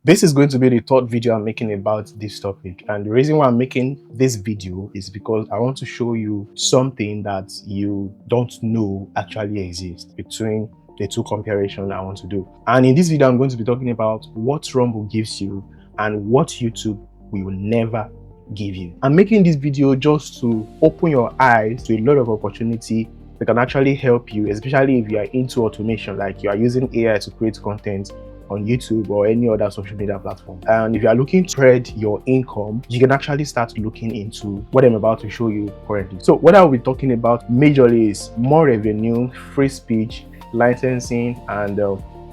This is going to be the third video I'm making about this topic, and the reason why I'm making this video is because I want to show you something that you don't know actually exists between the two comparisons I want to do. And in this video, I'm going to be talking about what Rumble gives you and what YouTube will never give you. I'm making this video just to open your eyes to a lot of opportunity that can actually help you, especially if you are into automation, like you are using AI to create content on YouTube or any other social media platform. And if you are looking to spread your income, you can actually start looking into what I'm about to show you currently. So what I'll be talking about majorly is more revenue, free speech, licensing, and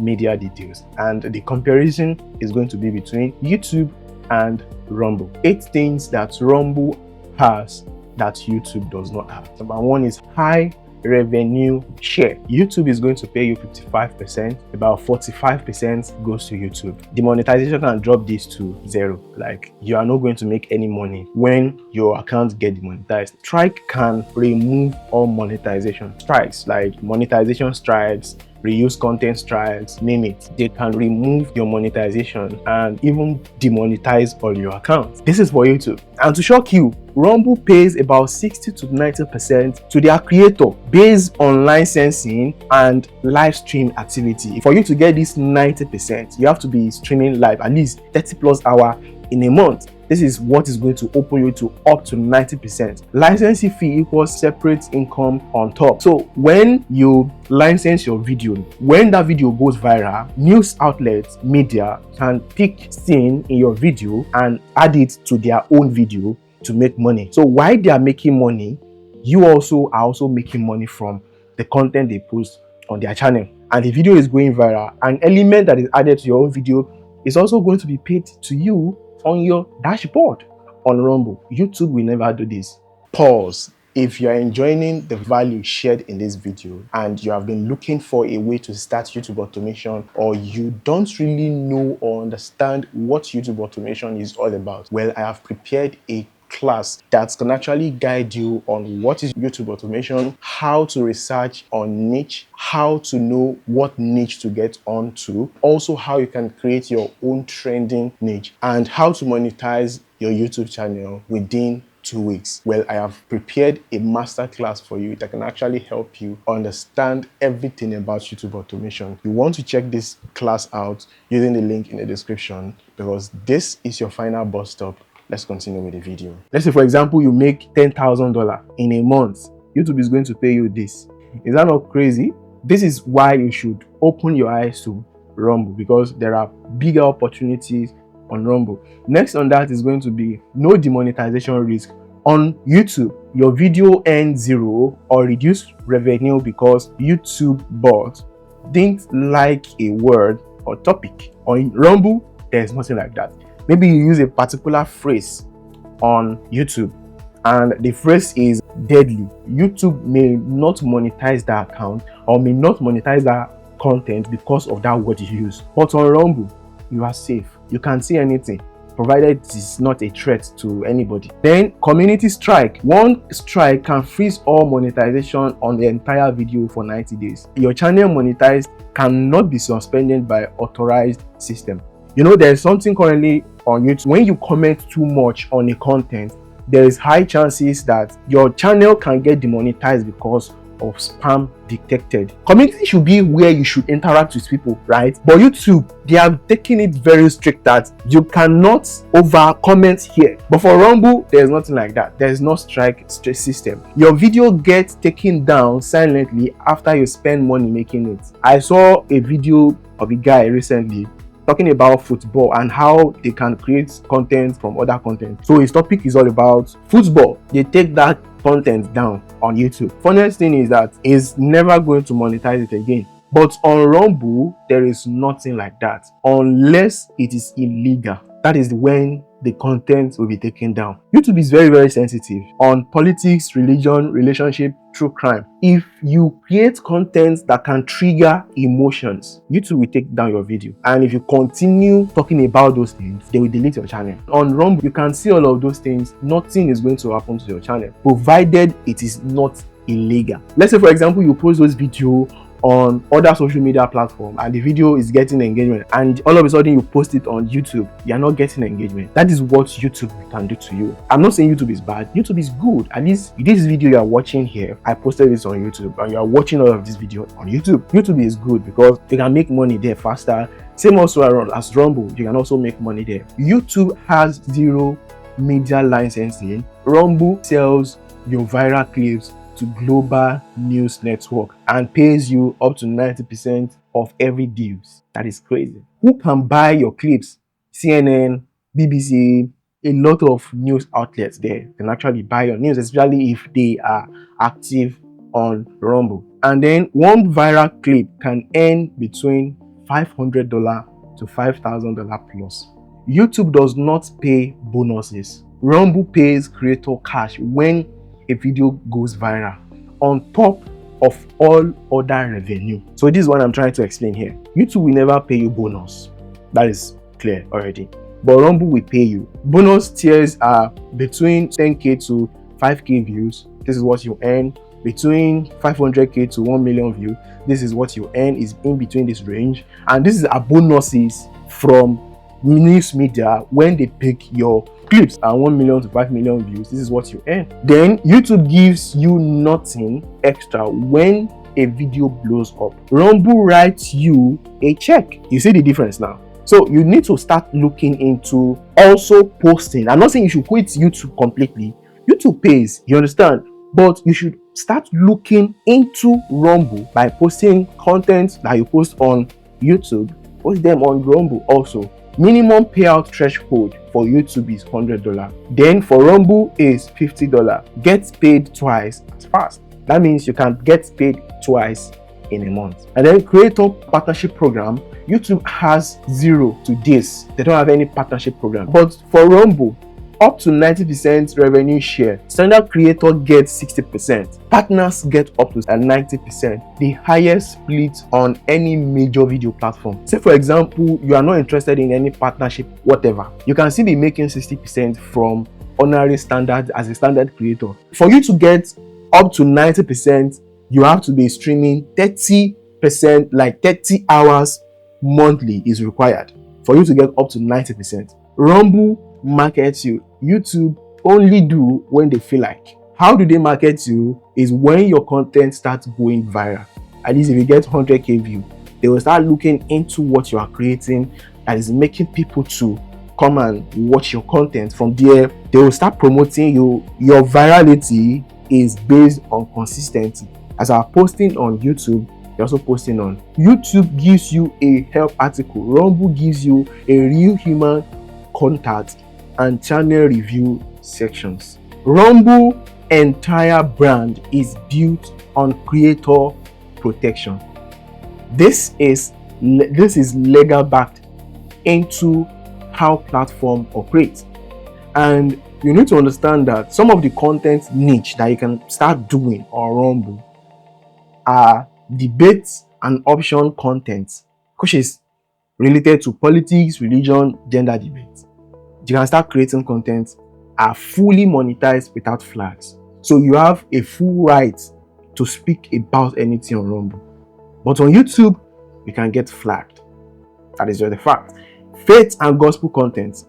media details. And the comparison is going to be between YouTube and Rumble. 8 things that Rumble has that YouTube does not have. Number 1 is high revenue share. YouTube is going to pay you 55%, about 45% goes to YouTube. Demonetization can drop this to 0. Like, you are not going to make any money when your account get demonetized. Strike can remove all monetization strikes, like monetization strikes, reuse content strikes, name it. They can remove your monetization and even demonetize all your accounts. This is for YouTube. And to shock you, Rumble pays about 60 to 90% to their creator based on licensing and live stream activity. For you to get this 90%, you have to be streaming live at least 30 plus hours in a month. This is what is going to open you to up to 90%. Licensing fee equals separate income on top. So when you license your video, when that video goes viral, news outlets, media can pick scene in your video and add it to their own video to make money. So while they are making money, you also are also making money from the content they post on their channel. And the video is going viral. An element that is added to your own video is also going to be paid to you on your dashboard on Rumble. YouTube will never do this. Pause. If you are enjoying the value shared in this video and you have been looking for a way to start YouTube automation, or you don't really know or understand what YouTube automation is all about, well, I have prepared a class that can actually guide you on what is YouTube automation, how to research on niche, how to know what niche to get onto, also how you can create your own trending niche, and how to monetize your YouTube channel within 2 weeks. Well, I have prepared a masterclass for you that can actually help you understand everything about YouTube automation. You want to check this class out using the link in the description, because this is your final bus stop. Let's continue with the video. Let's say, for example, you make $10,000 in a month. YouTube is going to pay you this. Is that not crazy? This is why you should open your eyes to Rumble, because there are bigger opportunities on Rumble. Next on that is going to be no demonetization risk. On YouTube, your video earns 0 or reduced revenue because YouTube bot didn't like a word or topic. On Rumble, there's nothing like that. Maybe you use a particular phrase on YouTube and the phrase is deadly. YouTube may not monetize that account or may not monetize that content because of that word you use. But on Rumble, you are safe. You can see anything, provided it is not a threat to anybody. Then community strike. One strike can freeze all monetization on the entire video for 90 days. Your channel monetized cannot be suspended by authorized system. You know, there's something currently on YouTube. When you comment too much on a content, there is high chances that your channel can get demonetized because of spam detected. Community should be where you should interact with people, right? But YouTube, they are taking it very strict that you cannot over comment here. But for Rumble, there's nothing like that. There's no strike system. Your video gets taken down silently after you spend money making it. I saw a video of a guy recently talking about football and how they can create content from other content. So his topic is all about football. They take that content down on YouTube. Funniest thing is that he's never going to monetize it again. But on Rumble, there is nothing like that unless it is illegal. That is when the content will be taken down. YouTube is very, very sensitive on politics, religion, relationship, true crime. If you create content that can trigger emotions, YouTube will take down your video. And if you continue talking about those things, they will delete your channel. On Rumble, you can see all of those things. Nothing is going to happen to your channel, provided it is not illegal. Let's say, for example, you post those videos on other social media platforms and the video is getting engagement, and all of a sudden you post it on YouTube, you're not getting engagement. That is what YouTube can do to you. I'm not saying YouTube is bad. YouTube is good. At least this video you are watching here, I posted this on YouTube, and you are watching all of this video on YouTube. YouTube is good because you can make money there faster. Same also as Rumble, you can also make money there. YouTube has zero media licensing. Rumble sells your viral clips to global news network and pays you up to 90% of every deals. That is crazy. Who can buy your clips? CNN, BBC, a lot of news outlets there can actually buy your news, especially if they are active on Rumble. And then one viral clip can earn between $500 to $5,000 plus. YouTube does not pay bonuses. Rumble pays creator cash when a video goes viral, on top of all other revenue. So this is what I'm trying to explain here. YouTube will never pay you bonus. That is clear already. But Rumble will pay you. Bonus tiers are between 10k to 5k views. This is what you earn. Between 500k to 1 million views. This is what you earn, is in between this range. And this is a bonuses from news media when they pick your clips and 1 million to 5 million views. This is what you earn. Then YouTube gives you nothing extra when a video blows up. Rumble writes you a check. You see the difference now? So you need to start looking into also posting. I'm not saying you should quit YouTube completely. YouTube pays, you understand? But you should start looking into Rumble by posting content that you post on YouTube. Post them on Rumble also. Minimum payout threshold for YouTube is $100. Then for Rumble is $50. Get paid twice as fast. That means you can get paid twice in a month. And then creator partnership program, YouTube has zero to this. They don't have any partnership program. But for Rumble, up to 90% revenue share. Standard creator gets 60%. Partners get up to 90%. The highest split on any major video platform. Say for example, you are not interested in any partnership, whatever. You can still be making 60% from honorary standard as a standard creator. For you to get up to 90%, you have to be streaming 30%, like 30 hours monthly is required for you to get up to 90%. Rumble markets you. YouTube only do when they feel like. How do they market you? Is when your content starts going viral. At least if you get 100k view, they will start looking into what you are creating that is making people to come and watch your content. From there, they will start promoting you. Your virality is based on consistency. As I'm posting on YouTube, you're also posting on YouTube. Gives you a help article. Rumble gives you a real human contact and channel review sections. Rumble entire brand is built on creator protection. This is legal backed into how platform operates. And you need to understand that some of the content niche that you can start doing on Rumble are debates and option content, which is related to politics, religion, gender debates. You can start creating content are fully monetized without flags. So you have a full right to speak about anything on Rumble. But on YouTube, you can get flagged. That is just the fact. Faith and gospel content,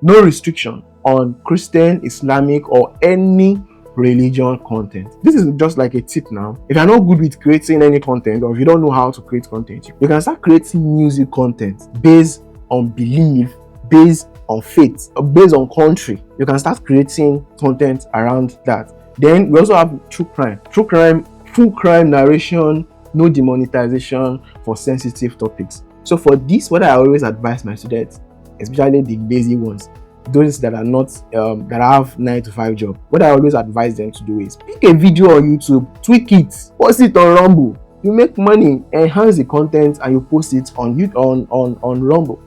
no restriction on Christian, Islamic, or any religion content. This is just like a tip now. If you're not good with creating any content, or if you don't know how to create content, you can start creating music content based on belief, based on faith, or based on country. You can start creating content around that. Then we also have true crime, full crime narration, no demonetization for sensitive topics. So for this, what I always advise my students, especially the lazy ones, those that are not that have 9-to-5 job, what I always advise them to do is pick a video on YouTube, tweak it, post it on Rumble. You make money, enhance the content, and you post it on Rumble.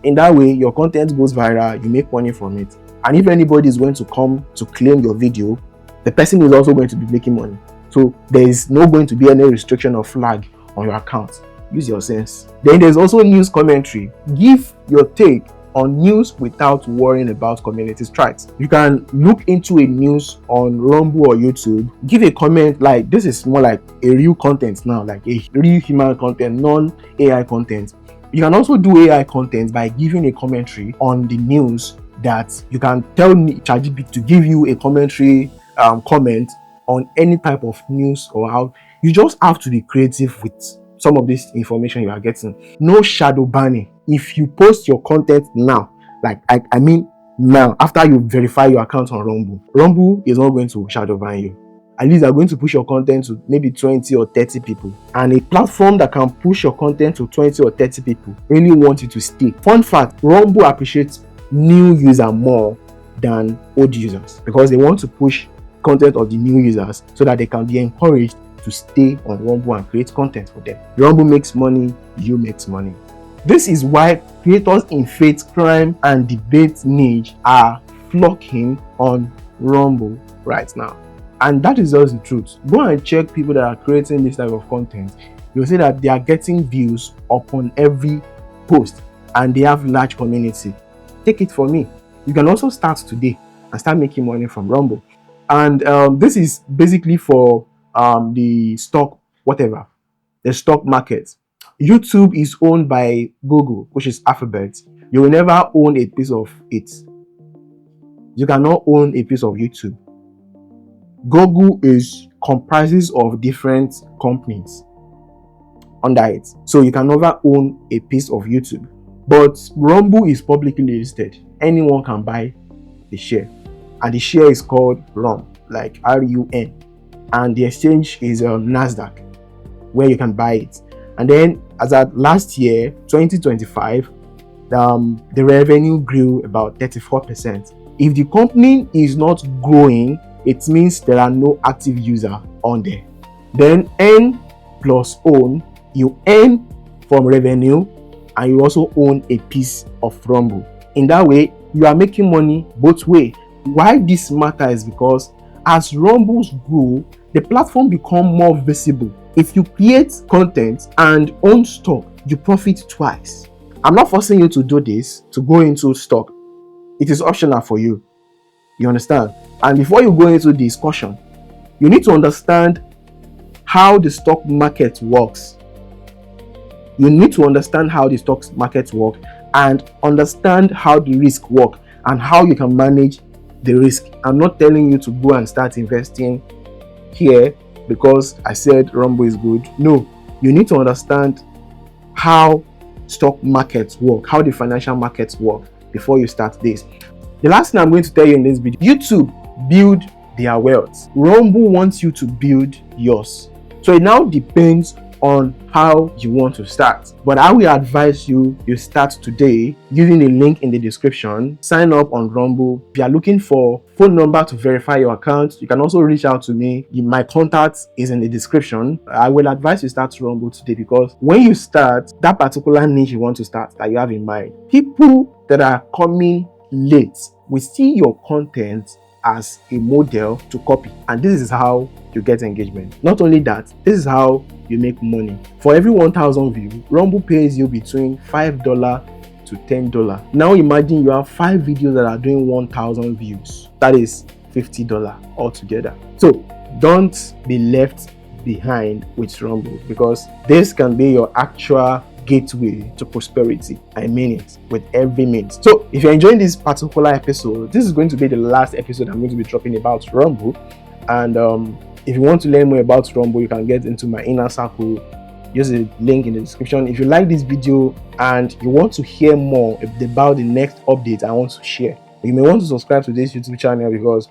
In that way, your content goes viral, you make money from it. And if anybody is going to come to claim your video, the person is also going to be making money. So there is not going to be any restriction or flag on your account. Use your sense. Then there's also news commentary. Give your take on news without worrying about community strikes. You can look into a news on Rumble or YouTube, give a comment like this is more like a real content now, like a real human content, non-AI content. You can also do AI content by giving a commentary on the news that you can tell ChatGPT to give you a commentary comment on any type of news or how. You just have to be creative with some of this information you are getting. No shadow banning. If you post your content now, like I mean now, after you verify your account on Rumble is not going to shadow ban you. At least they're going to push your content to maybe 20 or 30 people. And a platform that can push your content to 20 or 30 people really want you to stay. Fun fact, Rumble appreciates new users more than old users because they want to push content of the new users so that they can be encouraged to stay on Rumble and create content for them. Rumble makes money, you make money. This is why creators in faith, crime, and debate niche are flocking on Rumble right now. And that is just the truth. Go and check people that are creating this type of content. You'll see that they are getting views upon every post and they have large community. Take it from me. You can also start today and start making money from Rumble. And this is basically for the stock, whatever, the stock market. YouTube is owned by Google, which is Alphabet. You will never own a piece of it. You cannot own a piece of YouTube. Google comprises of different companies under it, so you can never own a piece of YouTube. But Rumble is publicly listed. Anyone can buy the share, and the share is called RUN, like RUN, and the exchange is Nasdaq, where you can buy it. And then as at last year, 2025, the revenue grew about 34%. If the company is not growing, it means there are no active users on there. Then earn plus own, you earn from revenue and you also own a piece of Rumble. In that way, you are making money both ways. Why this matters is because as Rumbles grow, the platform become more visible. If you create content and own stock, you profit twice. I'm not forcing you to do this, to go into stock. It is optional for you. You understand? And before you go into discussion, you need to understand how the stock market works. You need to understand how the stock market works and understand how the risk works and how you can manage the risk. I'm not telling you to go and start investing here because I said Rumble is good. No, you need to understand how stock markets work, how the financial markets work before you start this. The last thing I'm going to tell you in this video, YouTube build their wealth. Rumble wants you to build yours. So it now depends on how you want to start. But I will advise you start today using the link in the description. Sign up on Rumble. If you are looking for phone number to verify your account, you can also reach out to me. My contact is in the description. I will advise you start Rumble today because when you start that particular niche you want to start that you have in mind, people that are coming late will see your content as a model to copy, and this is how you get engagement. Not only that, this is how you make money. For every 1,000 views, Rumble pays you between $5 to $10. Now imagine you have 5 videos that are doing 1,000 views. That is $50 altogether. So don't be left behind with Rumble because this can be your actual gateway to prosperity. I mean it with every means. So if you're enjoying this particular episode, this is going to be the last episode I'm going to be dropping about Rumble. And if you want to learn more about Rumble, you can get into my inner circle. Use the link in the description. If you like this video and you want to hear more about the next update I want to share, you may want to subscribe to this YouTube channel because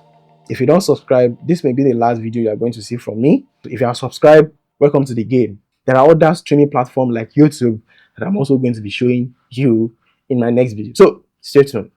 if you don't subscribe, this may be the last video you are going to see from me. If you are subscribed, welcome to the game. There are other streaming platforms like YouTube that I'm also going to be showing you in my next video. So stay tuned.